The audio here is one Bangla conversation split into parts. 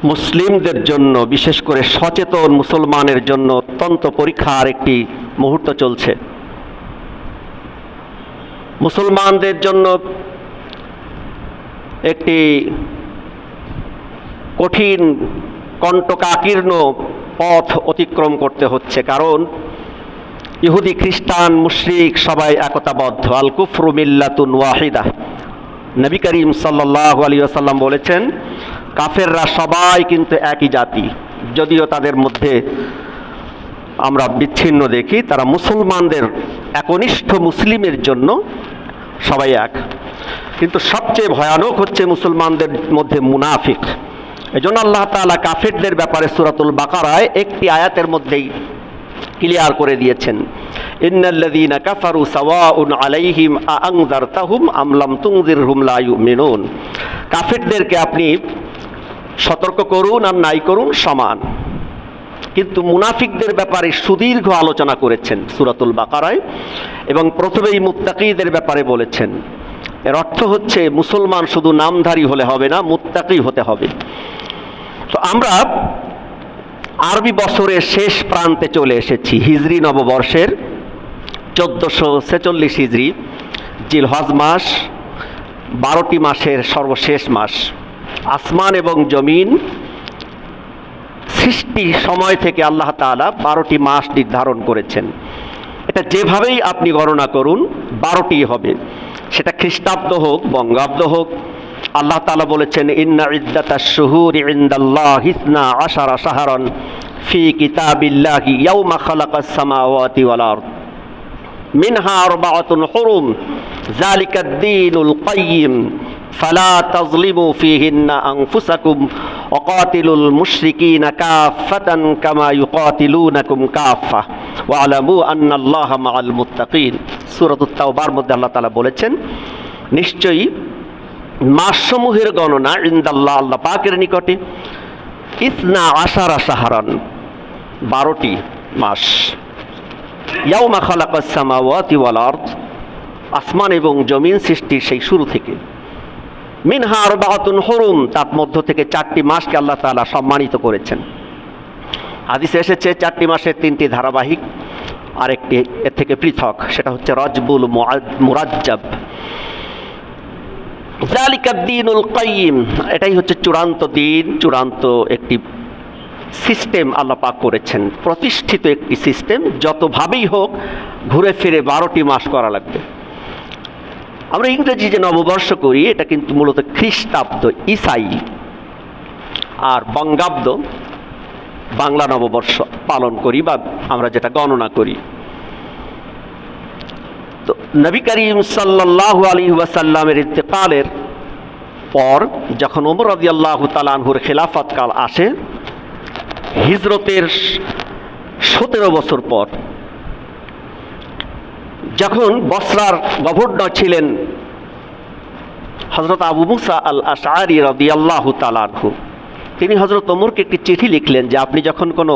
মুসলিমদের জন্য, বিশেষ করে সচেতন মুসলমানের জন্য অত্যন্ত পরীক্ষার একটি মুহূর্ত চলছে। মুসলমানদের জন্য একটি কঠিন কণ্টকাকীর্ণ পথ অতিক্রম করতে হচ্ছে, কারণ ইহুদি, খ্রিস্টান, মুশরিক সবাই একতাবদ্ধ। আল কুফরু মিল্লাতুন ওয়াহিদা। নবী করিম সাল্লাল্লাহু আলাইহি ওয়াসাল্লাম বলেছেন, কাফেররা সবাই কিন্তু একই জাতি, যদিও তাদের মধ্যে আমরা বিচ্ছিন্ন দেখি, তারা মুসলমানদের, একনিষ্ঠ মুসলিমের জন্য সবাই এক। কিন্তু সবচেয়ে ভয়ানক হচ্ছে মুসলমানদের মধ্যে মুনাফিক। এজন্য আল্লাহ তাআলা কাফেরদের ব্যাপারে সূরাতুল বাকারায় একটি আয়াতের মধ্যেই ক্লিয়ার করে দিয়েছেন, ইন্নাল্লাযীনা কাফারু সাওয়াউন আলাইহিম আআনযারতাহুম আম লাম তুনযিরহুম লা ইউমিনুন। কাফেরদেরকে আপনি সতর্ক করুন আর নাই করুন সমান। কিন্তু মুনাফিকদের ব্যাপারে সুদীর্ঘ আলোচনা করেছেন সূরাতুল বাকারায়, এবং প্রথমেই মুত্তাকীদের ব্যাপারে বলেছেন। এর অর্থ হচ্ছে মুসলমান শুধু নামধারী হলে হবে না, মুত্তাকী হতে হবে। তো আমরা আরবি বছরের শেষ প্রান্তে চলে এসেছি, হিজরি নববর্ষের 1446 হিজরি জিলহজ মাস, 12টি মাসের সর্বশেষ মাস। আসমান এবং জমিন সৃষ্টি সময় থেকে আল্লাহ তাআলা 12টি মাস নির্ধারণ করেছেন। এটা যেভাবেই আপনি গণনা করুন 12টি হবে, সেটা খ্রিস্টাব্দ হোক, বঙ্গাব্দ হোক। আল্লাহ তাআলা বলেছেন, ইন্না ইদ্দাতাশ শুহুরি ইনদাল্লাহি 12 শাহরান ফি কিতাবিল্লাহি ইয়াওমা খালাকাস সামাওয়াতি ওয়াল আরদ মিনহা আরবাআতুন হুরুম যালিকাদ দীনুল কাইয়্যিম ফালা তাযলিমু ফীহিন্না আনফুসাকুম ওয়াকাতিলুল মুশরিকিনা কাফাতান কামা ইউকাতিলুনাকুম কাফা ওয়া'লামু আন্নাল্লাহা মা'আল মুত্তাকিন। সূরাতুত তাওবার মধ্যে আল্লাহ তাআলা বলেছেন, নিশ্চয়ই মাসসমূহের গণনা ইনদাল্লাহ, আল্লাহ পাকের নিকটে, 12 শাহরান 12টি মাস, ইয়াওমা খালাকাস সামাওয়াতি ওয়াল আরদ, আসমান এবং জমিন সৃষ্টির সেই শুরু থেকে, মিনহা আরবাআতুন হুরুম, তার মধ্য থেকে 4টি মাসকে আল্লাহ তাআলা সম্মানিত করেছেন। হাদিসে এসেছে 4টি মাসের 3টি ধারাবাহিক, আরেকটি এর থেকে পৃথক, সেটা হচ্ছে রজবুল মুরাজ্জাব। যালিকাদ দীনুল কাইয়্যিম, এটাই হচ্ছে চূড়ান্ত দিন, চূড়ান্ত একটি সিস্টেম আল্লাহ পাক করেছেন, প্রতিষ্ঠিত একটি সিস্টেম। যতভাবেই হোক ঘুরে ফিরে 12টি মাস করা লাগবে। আমরা ইংরেজি যে নববর্ষ করি, এটা কিন্তু মূলত খ্রিস্টাব্দ, ঈসাই, আর বঙ্গাব্দ বাংলা নববর্ষ পালন করি বা আমরা যেটা গণনা করি। তো নবী করিম সাল্লাল্লাহু আলাইহি ওয়াসাল্লামের ইন্তেকালের পর যখন ওমর রাদিয়াল্লাহু তাআলা আনহুর খেলাফত কাল আসে, হিজরতের 17 বছর পর, যখন বসরার গভর্নর ছিলেন হযরত আবু মুসা আল আশআরী রাদিয়াল্লাহু তাআলা আনহু, তিনি হযরত ওমরকে একটি চিঠি লিখলেন যে আপনি যখন কোনো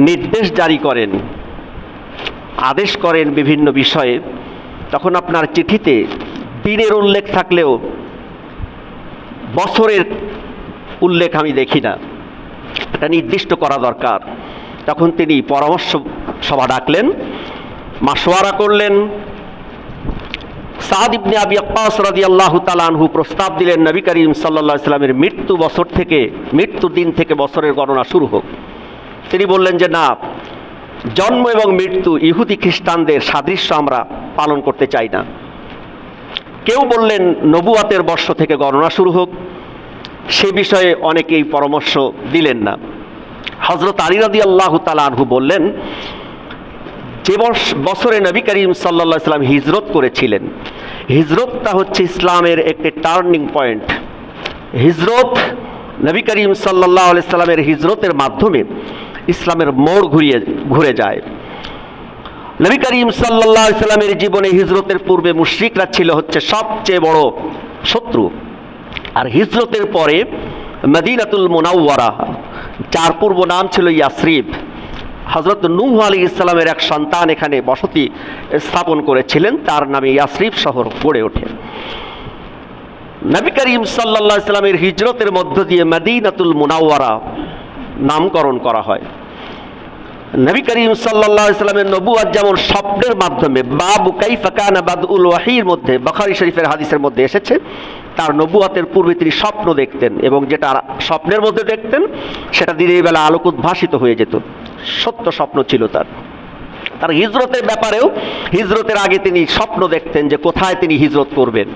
নির্দেশ জারি করেন, আদেশ করেন বিভিন্ন বিষয়ে, তখন আপনার চিঠিতে দিনের উল্লেখ থাকলেও বছরের উল্লেখ আমি দেখি না, এটা নির্দিষ্ট করা দরকার। তখন তিনি পরামর্শ সভা ডাকলেন, মাশওয়ারা করলেন। সাদ ইবনে আবি ওয়াক্কাস রাদিয়াল্লাহু তাআলা আনহু প্রস্তাব দিলেন, নবী করিম সাল্লাল্লাহু আলাইহি সাল্লামের মৃত্যু দিন থেকে বছরের গণনা শুরু হোক। তিনি বললেন যে না, জন্ম এবং মৃত্যু ইহুদি খ্রিস্টানদের সাদৃশ্য আমরা পালন করতে চাই না। কেউ বললেন নবুয়াতের বর্ষ থেকে গণনা শুরু হোক, সে বিষয়ে অনেকেই পরামর্শ দিলেন না। হযরত আলী রাদিয়াল্লাহু তাআলা আনহু বললেন, যে বছরে নবী করিম সাল্লাল্লাহু আলাইহি সাল্লাম হিজরত করেছিলেন, হিজরতটা হচ্ছে ইসলামের একটি টার্নিং পয়েন্ট। হিজরত, নবী করিম সাল্লাল্লাহু আলাইহি সাল্লামের হিজরতের মাধ্যমে ইসলামের মোড় ঘুরে যায়। নবী করিম সাল্লাল্লাহু আলাইহি সাল্লামের জীবনে হিজরতের পূর্বে মুশরিকরা ছিল হচ্ছে সবচেয়ে বড় শত্রু, আর হিজরতের পরে মদিনাতুল মুনাওয়ারা, যার পূর্ব নাম ছিল ইয়াসরিব, হযরত নূহ আলাইহিস সালামের এক সন্তান এখানে বসতি স্থাপন করেছিলেন, তার নামে ইয়াসরিব শহর গড়ে ওঠে। নবী করিম সাল্লাল্লাহু আলাইহি সাল্লামের হিজরতের মধ্য দিয়ে মদিনাতুল মুনাওয়ারা নামকরণ করা হয়। নবী করিম সাল্লাল্লাহু আলাইহি সাল্লামের নবুয়ত যেমন স্বপ্নের মাধ্যমে, বাবু কাইফা কানা বাদউল ওয়াহির মধ্যে, বুখারী শরীফের হাদিসের মধ্যে এসেছে, তার নবুয়তের পূর্বে তিনি স্বপ্ন দেখতেন এবং যেটা স্বপ্নের মধ্যে দেখতেন সেটা দিনের বেলা আলোক উদ্ভাসিত হয়ে যেত, সত্য স্বপ্ন ছিল তার। তার হিজরতের ব্যাপারেও হিজরতের আগে তিনি স্বপ্ন দেখতেন যে কোথায় তিনি হিজরত করবেন।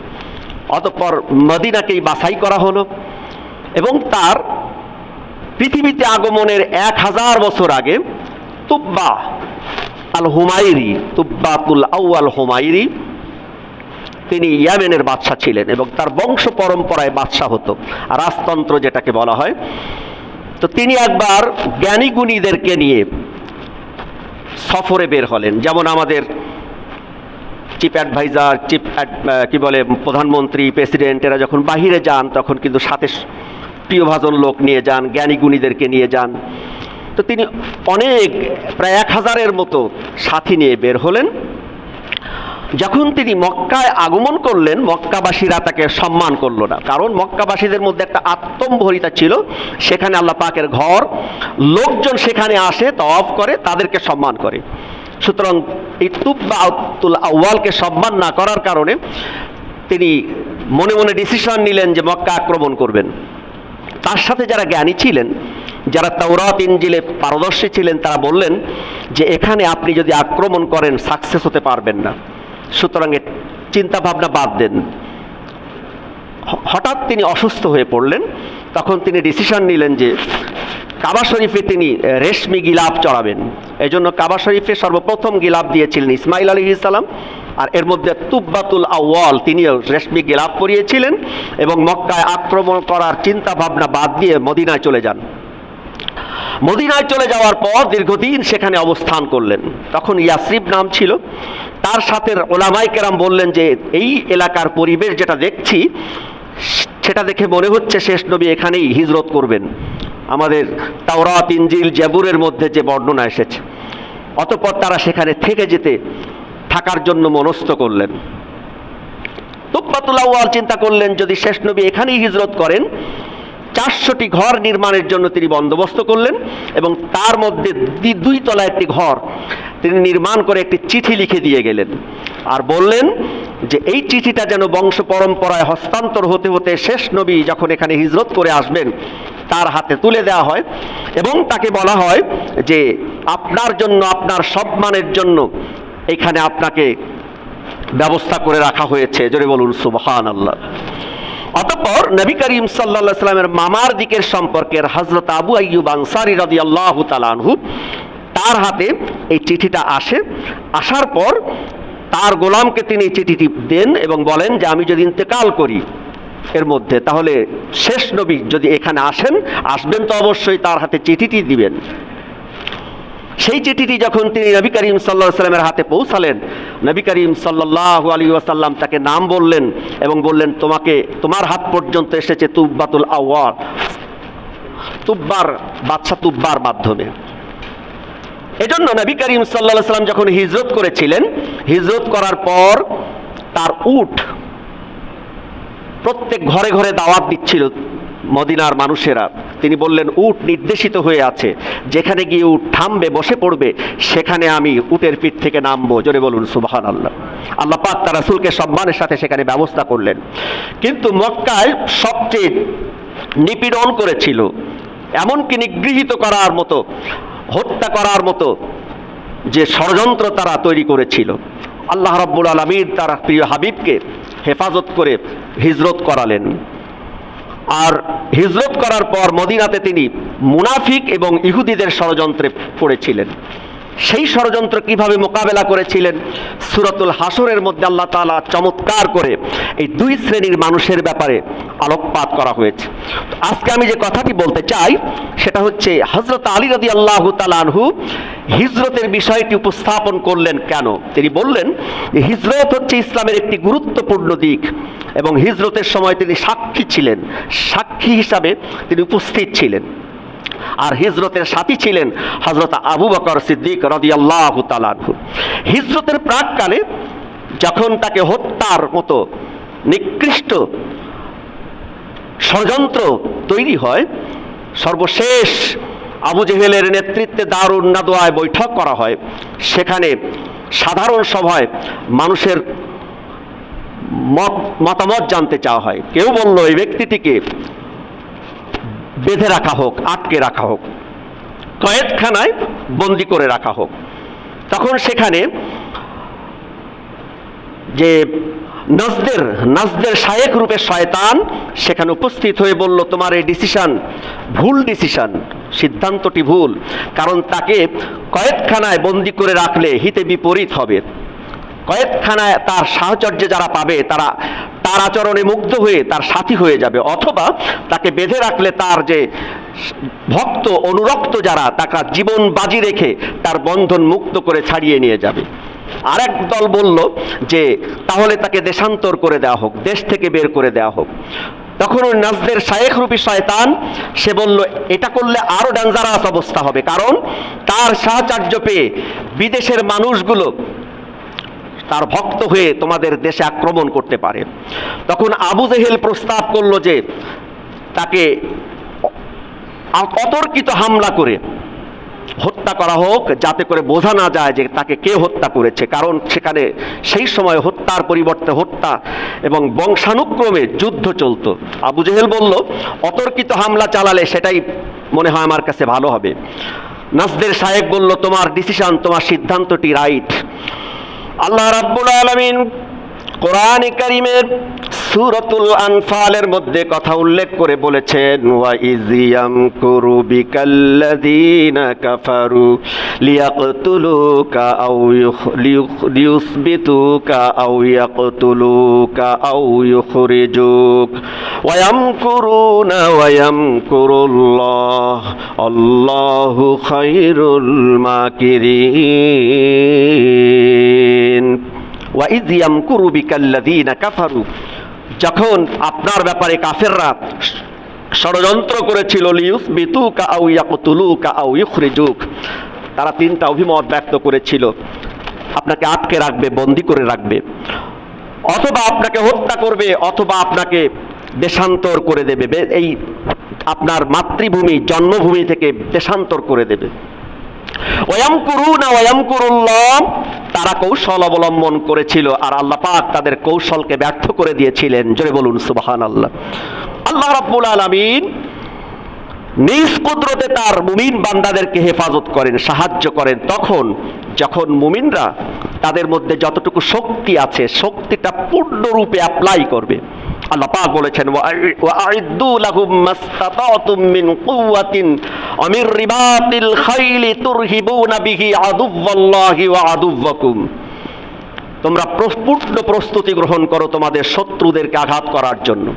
অতঃপর মদিনাকেই বাছাই করা হলো এবং তার পৃথিবীতে আগমনের 1000 বছর আগে তুব্বা আল হুমাইরি, তুব্বাতুল আউয়াল হুমাইরি, তিনি ইয়েমেনের বাদশা ছিলেন এবং তার বংশ পরম্পরায় বাদশা হতো, রাজতন্ত্র যেটাকে বলা হয়। তো তিনি একবার জ্ঞানী গুণীদেরকে নিয়ে সফরে বের হলেন। যেমন আমাদের চিফ অ্যাডভাইজার, প্রধানমন্ত্রী, প্রেসিডেন্ট এরা যখন বাহিরে যান তখন কিন্তু সাথে প্রিয়ভাজন লোক নিয়ে যান, জ্ঞানী গুণীদেরকে নিয়ে যান। তো তিনি প্রায় 1000-এর মতো সাথী নিয়ে বের হলেন। যখন তিনি মক্কায় আগমন করলেন, মক্কাবাসীরা তাকে সম্মান করলো না, কারণ মক্কাবাসীদের মধ্যে একটা আত্মম্ভরিতা ছিল। সেখানে আল্লাহ পাকের ঘর, লোকজন সেখানে আসে, তওয়াফ করে, তাদেরকে সম্মান করে। সুতরাং এই তুব্বাতুল আউয়ালকে সম্মান না করার কারণে তিনি মনে মনে ডিসিশন নিলেন যে মক্কা আক্রমণ করবেন। তার সাথে যারা জ্ঞানী ছিলেন, যারা তাওরাত ইনজিলে পারদর্শী ছিলেন, তারা বললেন যে এখানে আপনি যদি আক্রমণ করেন সাকসেস হতে পারবেন না, সুতরাং চিন্তা ভাবনা বাদ দেন। হঠাৎ তিনি অসুস্থ হয়ে পড়লেন। তখন তিনি ডিসিশন নিলেন যে কাবা শরীফে তিনি রেশমি গিলাফ চড়াবেন। এই জন্য কাবা শরীফে সর্বপ্রথম গিলাফ দিয়েছিলেন ইসমাইল আলাইহিস সালাম, আর এর মধ্যে তুব্বাতুল আউয়াল তিনিও রেশমি গিলাফ পরিয়েছিলেন এবং মক্কায় আক্রমণ করার চিন্তা ভাবনা বাদ দিয়ে মদিনায় চলে যান। মদিনায় চলে যাওয়ার পর দীর্ঘদিন সেখানে অবস্থান করলেন। তখন ইয়াসরিব নাম ছিল। তার সাথে ওলামায়ে কেরাম বললেন যে এই এলাকার পরিবেশ যেটা দেখছি সেটা দেখে মনে হচ্ছে শেষ নবী এখানেই হিজরত করবেন, আমাদের তাওরাত ইনজিল জাবুরের মধ্যে যে বর্ণনা এসেছে। অতঃপর তারা সেখানে থাকার জন্য মনস্থ করলেন। তুব্বাতুল আউয়াল চিন্তা করলেন যদি শেষ নবী এখানেই হিজরত করেন, 400টি ঘর নির্মাণের জন্য তিনি বন্দোবস্ত করলেন এবং তার মধ্যে 2 তলা একটি ঘর তিনি নির্মাণ করে একটি চিঠি লিখে দিয়ে গেলেন আর বললেন যে এই চিঠিটা যেন বংশ পরম্পরায় হস্তান্তর হতে হতে শেষ নবী যখন এখানে হিজরত করে আসবেন তার হাতে তুলে দেওয়া হয় এবং তাকে বলা হয় যে আপনার জন্য, আপনার সম্মানের জন্য এখানে আপনাকে ব্যবস্থা করে রাখা হয়েছে। জোরে বলুন সুবহানাল্লাহ। অতঃপর নবী করিম সাল্লাল্লাহু আলাইহি সাল্লামের মামার দিকের সম্পর্কের হযরত আবু আইয়ুব আনসারী রাদিয়াল্লাহু তাআলা আনহু, তার হাতে এই চিঠিটা আসে। আসার পর তার গোলামকে তিনি চিঠিটি দেন এবং বলেন যে আমি যদি ইন্তেকাল করি এর মধ্যে, তাহলে শেষ নবী যদি এখানে আসবেন তো অবশ্যই তার হাতে চিঠিটি দিবেন। সেই চিঠিটি যখন তিনি নবী করিম সাল্লাল্লাহু আলাইহি ওয়াসাল্লামের হাতে পৌঁছালেন, নবী করিম সাল্লাল্লাহু আলাইহি ওয়াসাল্লাম তাকে নাম বললেন এবং বললেন তোমার হাত পর্যন্ত এসেছে তুব্বাতুল আউয়াল, বাদশা তুব্বার মাধ্যমে। এজন্য নবী করিম সাল্লাল্লাহু আলাইহি ওয়াসাল্লাম যখন হিজরত করেছিলেন, হিজরত করার পর তার উট প্রত্যেক ঘরে ঘরে দাওয়াত দিচ্ছিল মদিনার মানুষেরা। তিনি বললেন উট নির্দেশিত হয়ে আছে, যেখানে গিয়ে উট থামবে, বসে পড়বে, সেখানে আমি উটের পিঠ থেকে নামবো। জোরে বলুন সুবহানাল্লাহ। আল্লাহ পাক তার রাসূলকে সম্মানের সাথে সেখানে ব্যবস্থা করলেন। কিন্তু মক্কায় সবচেয়ে নিপীড়ন করেছিল, এমনকি নিগৃহীত করার মতো, হত্যা করার মতো যে ষড়যন্ত্র তারা তৈরি করেছিল। আল্লাহ রাব্বুল আলামিন তার প্রিয় হাবিবকে হেফাজত করে হিজরত করালেন। আর হিজরত করার পর মদিনাতে তিনি মুনাফিক এবং ইহুদিদের ষড়যন্ত্রে পড়েছিলেন। সেই ষড়যন্ত্র কিভাবে মোকাবেলা করেছিলেন সূরাতুল হাসরের মধ্যে আল্লাহ তাআলা চমৎকার করে এই 2 শ্রেণীর মানুষের ব্যাপারে আলোকপাত করা হয়েছে। আজকে আমি যে কথাটি বলতে চাই সেটা হচ্ছে হযরত আলী রাদিয়াল্লাহু তাআলা আনহু হিজরতের বিষয়টি উপস্থাপন করলেন কেন। তিনি বললেন যে হিজরত হচ্ছে ইসলামের একটি গুরুত্বপূর্ণ দিক এবং হিজরতের সময় তিনি সাক্ষী ছিলেন, সাক্ষী হিসাবে তিনি উপস্থিত ছিলেন। আর হিজরতের সাথী ছিলেন হযরত আবু বকর সিদ্দিক রাদিয়াল্লাহু তাআলা আনহু। হিজরতের প্রাক্কালে যখন তাকে হত্যার মতো নিকৃষ্ট ষড়যন্ত্র তৈরি হয়। সর্বশেষ আবু জেহেলের নেতৃত্বে দারুন নাদওয়ায় বৈঠক করা হয়। সেখানে সাধারণ সভায় মানুষের মতামত জানতে চাওয়া হয়। কেউ বলল এই ব্যক্তিটিকে বেঁধে রাখা হোক, আটকে রাখা হোক, কয়েদখানায় বন্দি করে রাখা হোক। তখন সেখানে যে নাজদের শায়েখ রূপে শয়তান সেখানে উপস্থিত হয়ে বলল, তোমার এই ডিসিশন ভুল ডিসিশন, সিদ্ধান্তটি ভুল, কারণ তাকে কয়েদখানায় বন্দি করে রাখলে হিতে বিপরীত হবে। কয়েদখানায় তার সাহচর্যে যারা পাবে তারা তার আচরণে মুগ্ধ হয়ে তার সাথী হয়ে যাবে, অথবা তাকে বেঁধে রাখলে তার যে ভক্ত অনুরক্ত যারা তাকে জীবন বাজি রেখে তার বন্ধন মুক্ত করে ছাড়িয়ে নিয়ে যাবে। আরেক দল বলল যে তাহলে তাকে দেশান্তর করে দেওয়া হোক, দেশ থেকে বের করে দেওয়া হোক। তখন ওই নাজদের শায়েখ রূপী শয়তান সে বলল, এটা করলে আরো ডেঞ্জারাস অবস্থা হবে, কারণ তার সাহচর্য পেয়ে বিদেশের মানুষগুলো তার ভক্ত হয়ে তোমাদের দেশে আক্রমণ করতে পারে। তখন আবু জেহেল প্রস্তাব করলো যে তাকে অতর্কিত হামলা করে হত্যা করা হোক, যাতে করে বোঝা না যায় যে তাকে কে হত্যা করেছে, কারণ সেখানে সেই সময় হত্যার পরিবর্তে হত্যা এবং বংশানুক্রমে যুদ্ধ চলত। আবু জেহেল বলল, অতর্কিত হামলা চালালে সেটাই মনে হয় আমার কাছে ভালো হবে। নাজদের শায়েখ বলল, তোমার ডিসিশন, তোমার সিদ্ধান্তটি রাইট। আল্লাহ রাব্বুল আলামিন কোরআনে কারীমের সূরাতুল আনফালের মধ্যে কথা উল্লেখ করে বলেছেন, ওয়া ইয ইয়ামকুরু বিকাল্লাযীনা কাফারু লিয়াকতুলুকা আও লিয়ুসবিতুকা আও ইয়াকতুলুকা আও ইউখরিজুক ওয়া ইয়ামকুরুনা ওয়া ইয়ামকুরুল্লাহ আল্লাহু খায়রুল মাকিরিন। ওয়াইয ইয়ামকুরু বিকাল্লাযীনা কাফারু, যখন আপনার ব্যাপারে কাফেররা ষড়যন্ত্র করেছিল, লিয়ুসবিতুকা আও ইয়াকতুলুকা আও ইউখরিজুক, তারা তিনটা অভিমত ব্যক্ত করেছিল, আপনাকে আটকে রাখবে, বন্দী করে রাখবে, অথবা আপনাকে হত্যা করবে, অথবা আপনাকে দেশান্তর করে দেবে, এই আপনার মাতৃভূমি জন্মভূমি থেকে দেশান্তর করে দেবে। ওয়ায়ামকুরুনা ওয়ায়ামকুরুল্লাহ, তারা কৌশল অবলম্বন করেছিল আর আল্লাহ পাক তাদের কৌশলকে ব্যর্থ করে দিয়েছিলেন। জোরে বলুন সুবহানাল্লাহ। আল্লাহ রাব্বুল আলামিন নিজ কুদরতে তার মুমিন বান্দাদেরকে হেফাজত করেন, সাহায্য করেন তখন যখন মুমিনরা তাদের মধ্যে যতটুকু শক্তি আছে শক্তিটা পূর্ণরূপে অ্যাপ্লাই করবে। আল্লাহ পাক বলেছেন, ওয়াআইদ্দু লাহুম মাসতাতাতুম মিন কুওয়াতিন ওয়া মির রিবাতিল খাইলি তুরহিবুনা বিহি আদুওয়াল্লাহি ওয়া আদুওয়াকুম, তোমরা পূর্ণ প্রস্তুতি গ্রহণ করো তোমাদের শত্রুদেরকে আঘাত করার জন্য।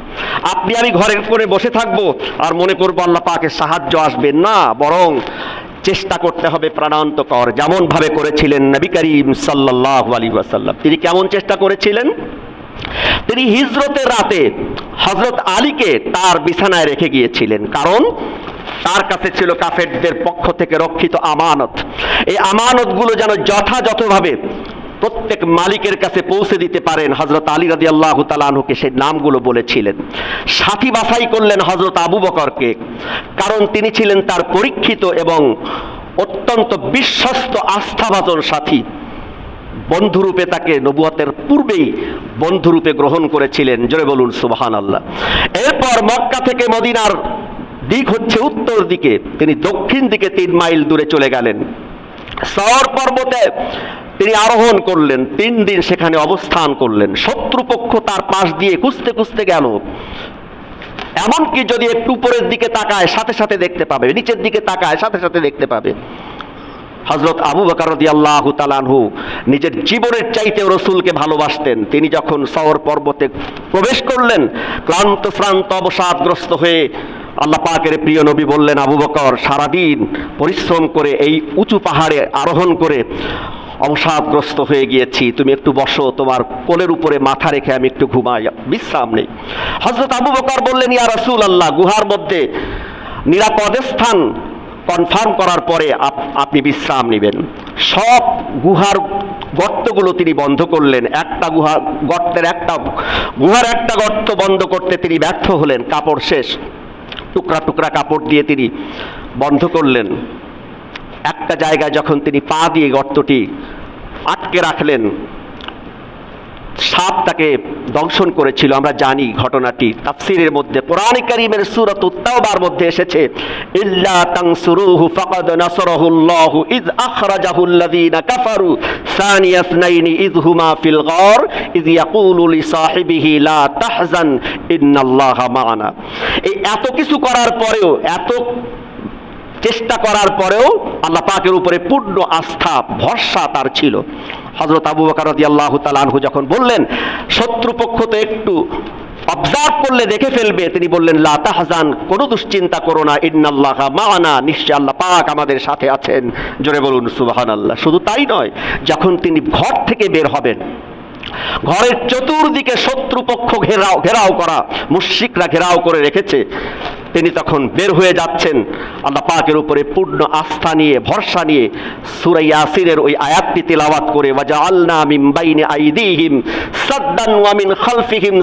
আপনি আমি ঘরের কোণে বসে থাকবো আর মনে করবো আল্লাহ পাকের সাহায্য আসবে না, বরং চেষ্টা করতে হবে প্রাণান্তকর, যেমন ভাবে করেছিলেন নবী করিম সাল্লাল্লাহু আলাইহি ওয়াসাল্লাম। তিনি কেমন চেষ্টা করেছিলেন? তিনি হিজরতের রাতে হযরত আলীকে তার বিছানায় রেখে গিয়েছিলেন, কারণ তার কাছে ছিল কাফেরদের পক্ষ থেকে রক্ষিত আমানত। এই আমানতগুলো যেন যথাযথভাবে প্রত্যেক মালিকের কাছে পৌঁছে দিতে পারেন, হযরত আলী রাদিয়াল্লাহু তাআলা আনহুকে সেই নামগুলো বলেছিলেন। সাথী বাছাই করলেন হযরত আবু বকরকে, কারণ তিনি ছিলেন তার পরীক্ষিত এবং অত্যন্ত বিশ্বস্ত আস্থাভাজন সাথী। বন্ধুরূপে তাকে নবুয়তের পূর্বেই বন্ধুরূপে গ্রহণ করেছিলেন। জোরে বলুন সুবহানাল্লাহ। এরপর মক্কা থেকে মদিনার দিক হচ্ছে উত্তর দিকে, তিনি দক্ষিণ দিকে 3 মাইল দূরে চলে গেলেন। সওর পর্বতে তিনি আরোহণ করলেন, 3 দিন সেখানে অবস্থান করলেন। শত্রুপক্ষ তার পাশ দিয়ে খুঁজতে খুঁজতে গেল, এমনকি যদি একটু উপরের দিকে তাকায় সাথে সাথে দেখতে পাবে, নিচের দিকে তাকায় সাথে সাথে দেখতে পাবে। হযরত আবু বকর রাদিয়াল্লাহু তাআলা আনহু নিজের জীবনের চাইতেও রাসূলকে ভালোবাসতেন। তিনি যখন সওর পর্বতে প্রবেশ করলেন, ক্লান্ত শ্রান্ত অবসাদগ্রস্ত হয়ে আল্লাহ পাকের প্রিয় নবী বললেন, আবু বকর, সারাদিন পরিশ্রম করে এই উঁচু পাহাড়ে আরোহণ করে অবসাদগ্রস্ত হয়ে গিয়েছি, তুমি একটু বসো, তোমার কোলের উপরে মাথা রেখে আমি একটু ঘুমাই, বিশ্রাম নেই। হযরত আবু বকর বললেন, ইয়া রাসূলুল্লাহ, গুহার মধ্যে নিরাপদ স্থান কনফার্ম করার পরে আপনি বিশ্রাম নেবেন। সব গুহার গর্তগুলো তিনি বন্ধ করলেন। একটা গুহার একটা গর্ত বন্ধ করতে তিনি ব্যর্থ হলেন। কাপড় শেষ, টুকরা টুকরা কাপড় দিয়ে তিনি বন্ধ করলেন। একটা জায়গায় যখন তিনি পা দিয়ে গর্তটি আটকে রাখলেন, সাপ তাকে দংশন করেছিল। আমরা জানি ঘটনাটি, তাফসীরের মধ্যে কোরআন কারীমের সূরাতুত তাওবার মধ্যে এসেছে, ইল্লা তানসুরুহু ফাকাদ নাসরাহুল্লাহু ইয আখরাজাহুল্লাযীনা কাফারু সানিয়া ইসনাইনি ইয হুমা ফিল গার ইয ইয়াকুলু লিসাহিবিহি লা তাহজান ইন্নাল্লাহা মা'ানা। এই এত কিছু করার পরেও, এত চেষ্টা করার পরেও আল্লাহ পাকের উপরে পূর্ণ আস্থা, ভরসা তার ছিল। হযরত আবু বকর রাদিয়াল্লাহু তাআলা আনহু যখন বললেন শত্রুপক্ষ তো একটু অবজার্ভ করলে দেখে ফেলবে, তিনি বললেন লা তাহজান, কোনো দুশ্চিন্তা করো না, ইন্নাল্লাহা মা'ানা, নিশ্চয় আল্লাহ পাক আমাদের সাথে আছেন। জোরে বলুন সুবহানাল্লাহ। শুধু তাই নয়, যখন তিনি ঘর থেকে বের হবেন, ঘরের চতুর্দিকে শত্রুপক্ষ ঘেরাও করা, মুশরিকরা ঘেরাও করে রেখেছে, তিনি তখন বের হয়ে যাচ্ছেন আল্লাহ পাকের উপরে পূর্ণ আস্থা নিয়ে, ভরসা নিয়ে সূরা ইয়াসিনের ওই আয়াতটি তিলাওয়াত করে, ওয়াজআলনা মিন বাইনি আইদিহিম সাদ্দান ওয়া মিন খালফিহিম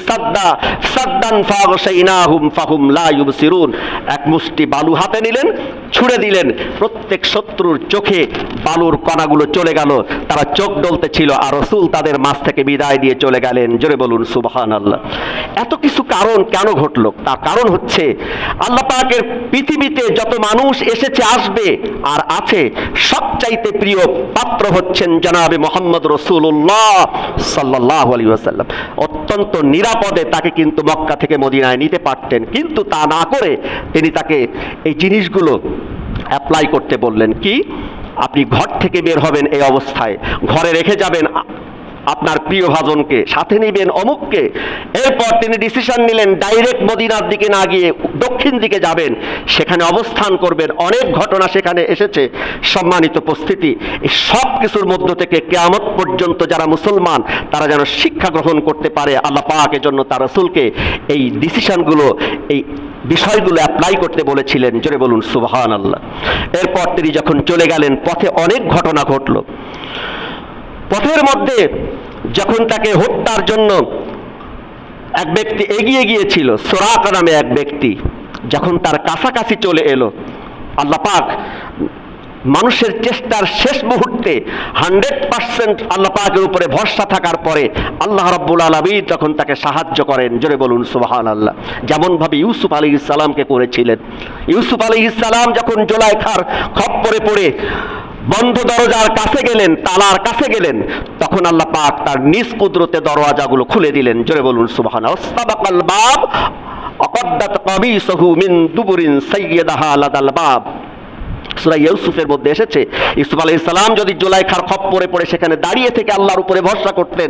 সাদ্দান ফাগশাইনাহুম ফাহুম লা ইউবসিরুন। এক মুষ্টি বালু হাতে নিলেন, ছুঁড়ে দিলেন, প্রত্যেক শত্রুর চোখে বালুর কণাগুলো চলে গেল, তারা চোখ ডলতে ছিল, আর রাসূল তাদের মাঝ থেকে বিদায় দিয়ে চলে গেলেন। জোরে বলুন সুবহানাল্লাহ। এত কিছু কারণ কেন ঘটলো? তার কারণ হচ্ছে আল্লাহ পাকের পৃথিবীতে যত মানুষ এসেছে, আসবে আর আছে, সবচাইতে প্রিয় পাত্র হচ্ছেন জনাবে মুহাম্মদ রাসূলুল্লাহ সাল্লাল্লাহু আলাইহি ওয়াসাল্লাম। অত্যন্ত নিরাপদে তাকে কিন্তু মক্কা থেকে মদিনায় নিতে পারতেন, কিন্তু তা না করে তিনি তাকে এই জিনিসগুলো অ্যাপ্লাই করতে বললেন। কি? আপনি ঘর থেকে বের হবেন এই অবস্থায়, ঘরে রেখে যাবেন আপনার প্রিয় ভাজনকে, সাথে নিবেন অমুককে। এরপর তিনি ডিসিশন নিলেন ডাইরেক্ট মদিনার দিকে না গিয়ে দক্ষিণ দিকে যাবেন, সেখানে অবস্থান করবেন। অনেক ঘটনা সেখানে এসেছে। সম্মানিত উপস্থিতি, এই সব কিছুর মধ্য থেকে কিয়ামত পর্যন্ত যারা মুসলমান, তারা যেন শিক্ষা গ্রহণ করতে পারে, আল্লাহ পাকের জন্য তার রাসূলকে এই ডিসিশনগুলো, এই বিষয়গুলো অ্যাপ্লাই করতে বলেছিলেন। জোরে বলুন সুবহানাল্লাহ। এরপর তিনি যখন চলে গেলেন, পথে অনেক ঘটনা ঘটল। পথের মধ্যে যখন তাকে হত্যার জন্য এক ব্যক্তি এগিয়ে গিয়েছিল, সুরাকা নামে এক ব্যক্তি, যখন তার কাছাকাছি চলে এলো, আল্লাহ পাক মানুষের চেষ্টার শেষ মুহূর্তে 100% আল্লাহ পাকের উপরে ভরসা থাকার পরে আল্লাহ রাব্বুল আলামিন তখন তাকে সাহায্য করেন। জোরে বলুন সুবহানাল্লাহ। যেমনভাবে ইউসুফ আলাইহিস সালামকে করেছিলেন। ইউসুফ আলাইহিস সালাম যখন জুলাইখার খপ্পরে পড়ে বন্ধ দরজার কাছে গেলেন, তালার কাছে গেলেন, তখন আল্লাহ পাক তার নিজ কুদরতে দরওয়াজাগুলো খুলে দিলেন। জোরে বলুন সুবহানাল্লাহ। ওয়াসতাবাকাল বাব ওয়াকাদ্দাত কামিসহু মিন দুবুরিন সাইয়্যিদাহা লাদাল বাব। সূরা ইউসুফের মধ্যে এসেছে, ইউসুফ আলাইহিস সালাম যদি জুলাইখার খপ্পরে পড়ে সেখানে দাঁড়িয়ে থেকে আল্লাহর উপরে ভরসা করতেন,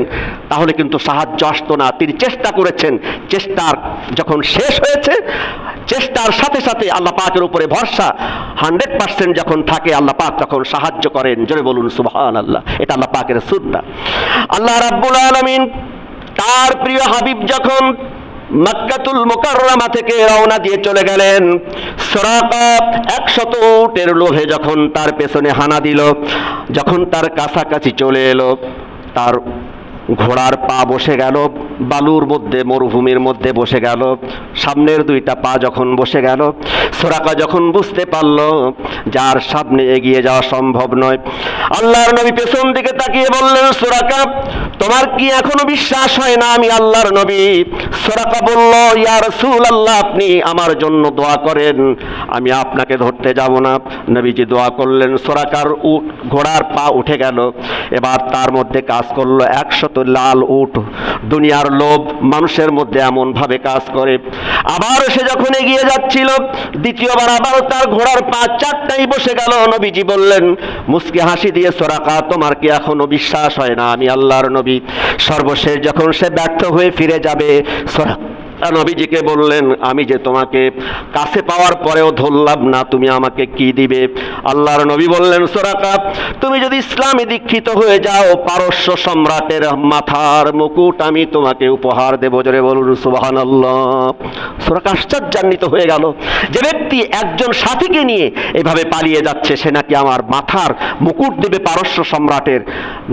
তাহলে কিন্তু সাহায্য আসতো না। তিনি চেষ্টা করেছেন, চেষ্টার যখন শেষ হয়েছে, চেষ্টার সাথে সাথে আল্লাহ পাকের উপরে ভরসা 100% যখন থাকে, আল্লাহ পাক তখন সাহায্য করেন। জোরে বলুন সুবহানাল্লাহ। এটা আল্লাহ পাকের সুন্নাহ। আল্লাহ রাব্বুল আলামিন তার প্রিয় হাবিব যখন মক্কাতুল মুকাররমা থেকে রওনা দিয়ে চলে গেলেন, সুরাকা 100 উটের লোভে যখন তার পেছনে হানা দিল, যখন তার কাছাকাছি চলে এলো, তার ঘোড়ার পা বসে গেল বালুর মধ্যে, মরুভূমির মধ্যে বসে গেল। সামনের দুইটা পা যখন বসে গেল, সুরাকা যখন বুঝতে পারল যার সামনে এগিয়ে যাওয়া সম্ভব নয়, আল্লাহর নবী পেছন দিকে তাকিয়ে বললেন, সুরাকা তোমার কি এখনো বিশ্বাস হয় না আমি আল্লাহর নবী? সুরাকা বলল, ইয়া রাসূলুল্লাহ, আপনি আমার জন্য দোয়া করেন, আমি আপনাকে ধরতে যাব না। নবীজি দোয়া করলেন, সুরাকার ঘোড়ার পা উঠে গেল। এবার তার মধ্যে কাজ করলো 100 লাল উট। দুনিয়ার লোভ মানুষের মধ্যে এমন ভাবে কাজ করে। আবার সে যখন এগিয়ে যাচ্ছিল, দ্বিতীয়বার আবারও তার ঘোড়ার পা 4টাই বসে গেল। নবীজি বললেন মুস্কি হাসি দিয়ে, সুরাকা তোমার কি এখনো বিশ্বাস হয় না আমি আল্লাহর নবী? সর্বশেষ যখন সে ব্যর্থ হয়ে ফিরে যাবে, নবীজিকে বললেন, আমি যে তোমাকে কাছে পাওয়ার পরেও ধরলাম না, তুমি আমাকে কি দিবে? আল্লাহর নবী বললেন, সুরাকা, তুমি যদি ইসলামে দীক্ষিত হয়ে যাও, পারস্য সম্রাটের মাথার মুকুট আমি তোমাকে উপহার দেব। জোরে বলুন সুবহানাল্লাহ। সুরাকা আশ্চর্যান্বিত হয়ে গেল, যে ব্যক্তি একজন সাথীকে নিয়ে এভাবে পালিয়ে যাচ্ছে, সে নাকি আমার মাথার মুকুট দেবে পারস্য সম্রাটের।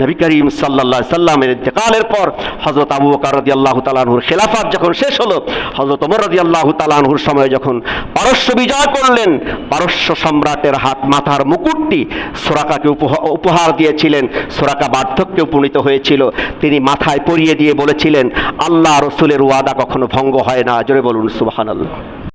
নবী করিম সাল্লাল্লাহু আলাইহি সাল্লামের ইন্তেকালের পর হযরত আবু বকর রাদিয়াল্লাহু তাআলা আনহুর খেলাফত যখন শেষ হলো, হযরত ওমর রাদিয়াল্লাহু তাআলা আনহুর সময় যখন পারস্য বিজয় করলেন, পারস্য সম্রাটের মাথার মুকুটটি সুরাকাকে উপহার দিয়েছিলেন। সুরাকা বার্ধক্যে উপনীত হয়েছিল, তিনি মাথায় পরিয়ে দিয়ে বলেছিলেন, আল্লাহ রসুলের ওয়াদা কখনো ভঙ্গ হয় না। জোরে বলুন সুবহানাল্লাহ।